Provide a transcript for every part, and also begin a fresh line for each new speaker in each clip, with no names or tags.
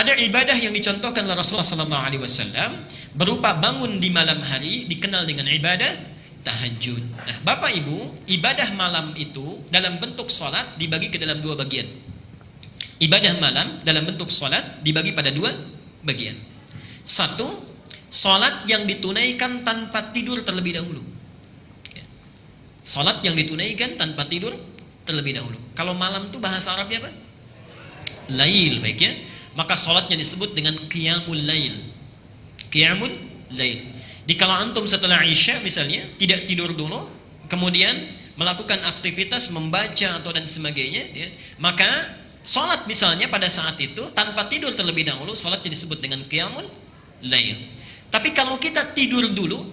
Ada ibadah yang dicontohkan oleh Rasulullah SAW berupa bangun di malam hari, dikenal dengan ibadah tahajud. Nah, Bapak Ibu, ibadah malam itu dalam bentuk salat dibagi ke dalam dua bagian. Ibadah malam dalam bentuk salat dibagi pada dua bagian. Satu, salat yang ditunaikan tanpa tidur terlebih dahulu. Salat yang ditunaikan tanpa tidur terlebih dahulu. Kalau malam itu bahasa Arabnya apa? Lail, baik ya. Maka salatnya disebut dengan qiyamul lail. Qiyamul lail. Di kalau antum setelah Isya misalnya tidak tidur dulu, kemudian melakukan aktivitas membaca atau dan sebagainya, ya, maka salat misalnya pada saat itu tanpa tidur terlebih dahulu, salatnya disebut dengan qiyamul lail. Tapi kalau kita tidur dulu,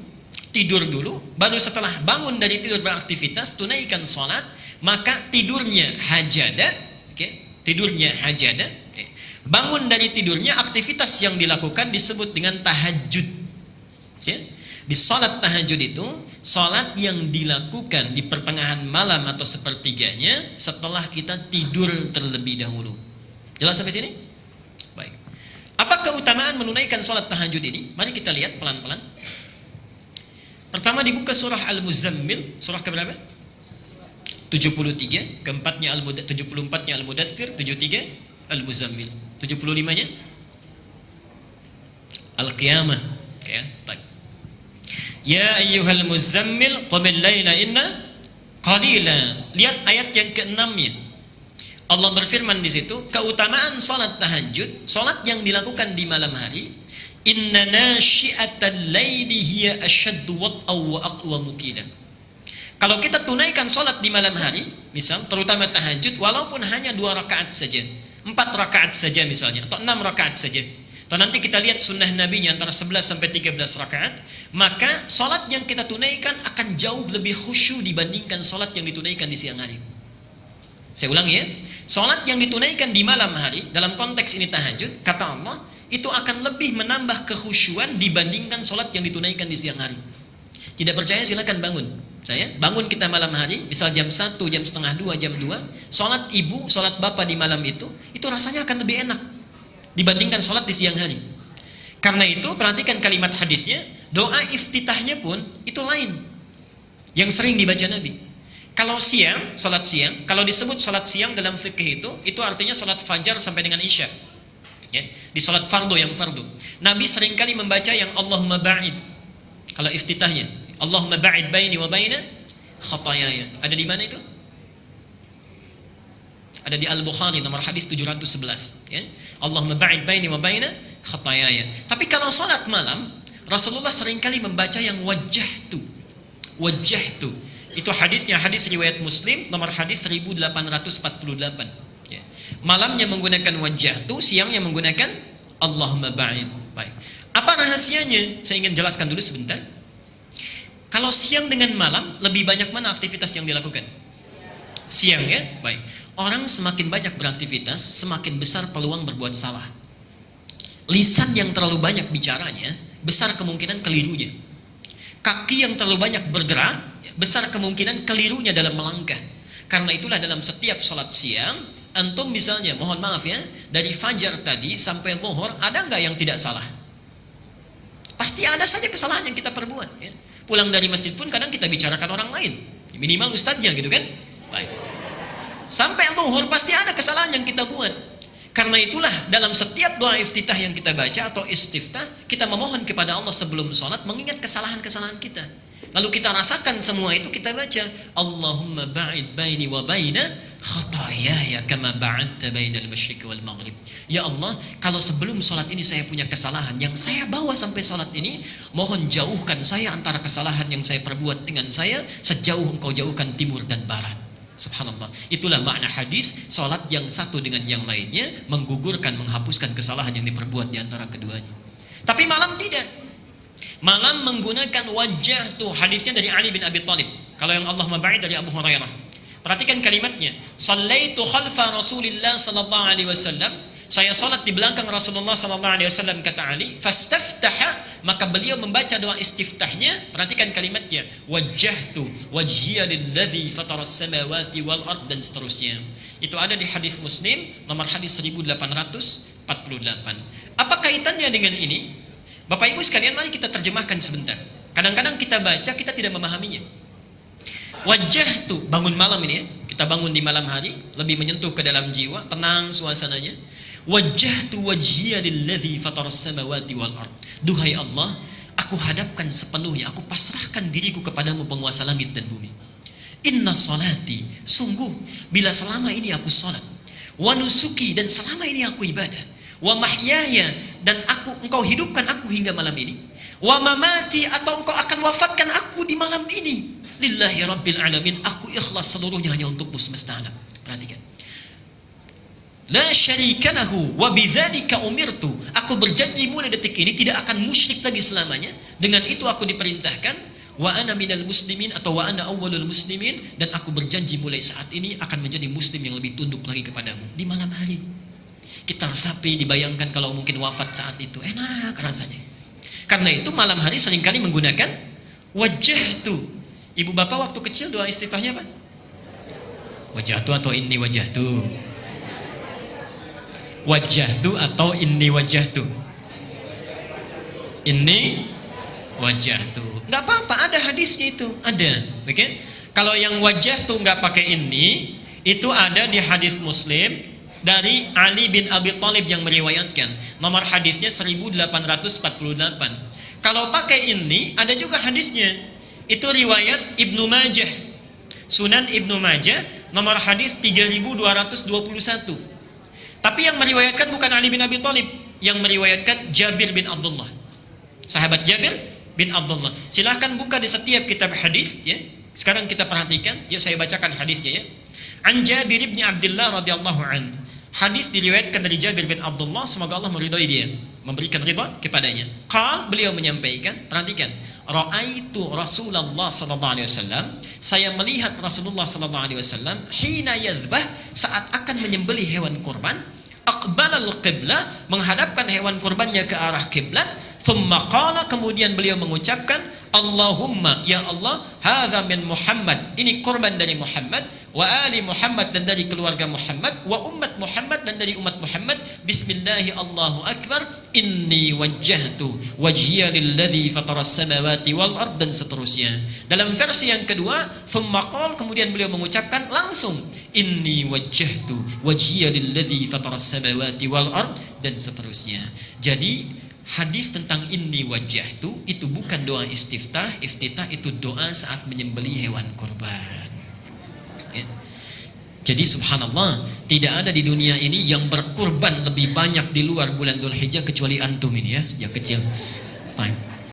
baru setelah bangun dari tidur beraktivitas, tunaikan salat, maka tidurnya hajada, okay? Tidurnya hajada, okay? Bangun dari tidurnya, aktivitas yang dilakukan disebut dengan tahajud. Di salat tahajud itu, salat yang dilakukan di pertengahan malam atau sepertiganya setelah kita tidur terlebih dahulu. Jelas sampai sini? Baik. Apa keutamaan menunaikan salat tahajud ini? Mari kita lihat pelan-pelan. Pertama dibuka surah Al-Muzammil, surah keberapa? 73, keempatnya 74-nya Al-Mudaththir, 73 Al-Muzammil, 75-nya Al-Qiyamah. Ya, baik. Ya ayyuhal muzammil qumil laila inna qalila. Lihat ayat yang ke-6-nya. Allah berfirman di situ, keutamaan salat tahajud, salat yang dilakukan di malam hari. Inna nasyi'atal laili hiya asyaddu wat'aw wa aqwamu qila. Kalau kita tunaikan salat di malam hari, misal terutama tahajud, walaupun hanya 2 rakaat saja, 4 rakaat saja misalnya, atau 6 rakaat saja, atau nanti kita lihat sunnah Nabi-Nya antara 11 sampai 13 rakaat, maka salat yang kita tunaikan akan jauh lebih khusyuk dibandingkan salat yang ditunaikan di siang hari. Saya ulangi ya, salat yang ditunaikan di malam hari, dalam konteks ini tahajud, kata Allah, itu akan lebih menambah kekhusyuan dibandingkan salat yang ditunaikan di siang hari. Tidak percaya silakan bangun. Bangun kita malam hari, misal jam 1, jam setengah 2, jam 2, salat ibu, salat bapak di malam itu rasanya akan lebih enak dibandingkan sholat di siang hari. Karena itu perhatikan kalimat hadisnya, doa iftitahnya pun itu lain yang sering dibaca Nabi. Kalau siang, sholat siang, kalau disebut sholat siang dalam fikih itu artinya sholat fajar sampai dengan isya, ya, di sholat fardu yang fardu. Nabi seringkali membaca yang Allahumma ba'id. Kalau iftitahnya Allahumma ba'id baini wa baina khatayaya. Ada di mana itu? Ada di Al-Bukhari nomor hadis 711, ya. Allahumma ba'id baini wa baina khatayaya. Tapi kalau salat malam, Rasulullah seringkali membaca yang wajjahtu. Itu hadisnya hadis riwayat Muslim nomor hadis 1848, ya. Malamnya menggunakan wajjahtu, siangnya menggunakan Allahumma ba'id. Baik. Apa rahasianya? Saya ingin jelaskan dulu sebentar. Kalau siang dengan malam, lebih banyak mana aktivitas yang dilakukan? Siang, ya? Baik. Orang semakin banyak beraktivitas, semakin besar peluang berbuat salah. Lisan yang terlalu banyak bicaranya, besar kemungkinan kelirunya. Kaki yang terlalu banyak bergerak, besar kemungkinan kelirunya dalam melangkah. Karena itulah dalam setiap sholat siang, antum misalnya, mohon maaf ya, dari fajar tadi sampai zuhur, ada nggak yang tidak salah? Pasti ada saja kesalahan yang kita perbuat, ya. Pulang dari masjid pun kadang kita bicarakan orang lain, minimal ustadznya gitu kan. Baik. Sampai zuhur pasti ada kesalahan yang kita buat. Karena itulah dalam setiap doa iftitah yang kita baca atau istiftah, kita memohon kepada Allah sebelum sholat mengingat kesalahan-kesalahan kita. Lalu kita rasakan semua itu, kita baca Allahumma ba'id baini wa baina khatayaya kama ba'adta bainal masyriqi wal maghrib. Ya Allah, kalau sebelum sholat ini saya punya kesalahan yang saya bawa sampai sholat ini, mohon jauhkan saya antara kesalahan yang saya perbuat dengan saya, sejauh engkau jauhkan timur dan barat. Subhanallah. Itulah makna hadis, salat yang satu dengan yang lainnya menggugurkan, menghapuskan kesalahan yang diperbuat di antara keduanya. Tapi malam tidak. Malam menggunakan wajah tuh, hadisnya dari Ali bin Abi Thalib. Kalau yang Allah maba'id dari Abu Hurairah. Perhatikan kalimatnya. Shallaitu khalfa Rasulillah sallallahu alaihi wasallam. Saya salat di belakang Rasulullah sallallahu alaihi wasallam, kata Ali, fastaftaha, maka beliau membaca doa istiftahnya. Perhatikan kalimatnya, wajjahtu wajhiya lilladzi fataras samawati wal ard, dan seterusnya. Itu ada di hadis Muslim nomor hadis 1833. Apa kaitannya dengan ini? Bapak Ibu sekalian, mari kita terjemahkan sebentar. Kadang-kadang kita baca, kita tidak memahaminya. Wajjahtu, bangun malam ini ya. Kita bangun di malam hari, lebih menyentuh ke dalam jiwa, tenang suasananya. Wajjahtu wajhiya lilladzi fataras samawati wal ard. Duhai Allah, aku hadapkan sepenuhnya, aku pasrahkan diriku kepadamu penguasa langit dan bumi. Inna salati, sungguh bila selama ini aku salat, wa nusuki, dan selama ini aku ibadah, wa mahyaya, dan engkau hidupkan aku hingga malam ini, wa mamati, atau engkau akan wafatkan aku di malam ini, lillahi rabbil alamin, aku ikhlas seluruhnya hanya untukmu semesta alam. Perhatikan, la syarika lahu wa bidzalika umirtu, aku berjanji mulai detik ini tidak akan musyrik lagi selamanya, dengan itu aku diperintahkan. Wa ana minal muslimin, atau wa ana awwalul muslimin, dan aku berjanji mulai saat ini akan menjadi muslim yang lebih tunduk lagi kepadamu. Di malam hari kita resapi, dibayangkan kalau mungkin wafat saat itu, enak rasanya. Karena itu malam hari seringkali menggunakan wajjahtu. Ibu bapak waktu kecil doa istiftahnya apa? Wajjahtu atau inni wajjahtu? Wajjahtu atau inni wajjahtu? Inni wajjahtu. Nggak apa-apa, ada hadisnya itu, ada. Oke? Kalau yang wajjahtu nggak pakai ini, itu ada di hadis Muslim dari Ali bin Abi Thalib yang meriwayatkan. Nomor hadisnya 1848. Kalau pakai ini, ada juga hadisnya. Itu riwayat Ibnu Majah, Sunan Ibnu Majah, nomor hadis 3221. Tapi yang meriwayatkan bukan Ali bin Abi Thalib, yang meriwayatkan Jabir bin Abdullah, sahabat Jabir bin Abdullah. Silahkan buka di setiap kitab hadis ya. Sekarang kita perhatikan, yuk saya bacakan hadisnya ya. An Jabir bin Abdullah radhiyallahu an. Hadis diriwayatkan dari Jabir bin Abdullah, semoga Allah meridhai dia, memberikan ridha kepadanya. Qal, beliau menyampaikan, perhatikan, raaitu Rasulullah sallallahu alaihi wasallam, saya melihat Rasulullah sallallahu alaihi wasallam hina yadhbah, saat akan menyembelih hewan kurban, aqbalal qiblah, menghadapkan hewan kurbannya ke arah kiblat. Thumma qala, kemudian beliau mengucapkan, Allahumma, ya Allah, hadza min Muhammad, ini kurban dari Muhammad, wa ali Muhammad, dan dari keluarga Muhammad, wa ummat Muhammad, dan dari umat Muhammad, bismillahi Allahu akbar, inni wajjahtu wajhiya lilladzi fataras samawati wal ard, dan seterusnya. Dalam versi yang kedua, thumma qala, kemudian beliau mengucapkan langsung, inni wajjahtu wajhiya lilladzi fataras samawati wal ard, dan seterusnya. Jadi hadis tentang inni wajjahtu itu bukan doa istiftah, iftitah itu doa saat menyembelih hewan kurban. Ya. Jadi subhanallah, tidak ada di dunia ini yang berkurban lebih banyak di luar bulan Dzulhijjah kecuali antum ini ya, sejak kecil. Baik.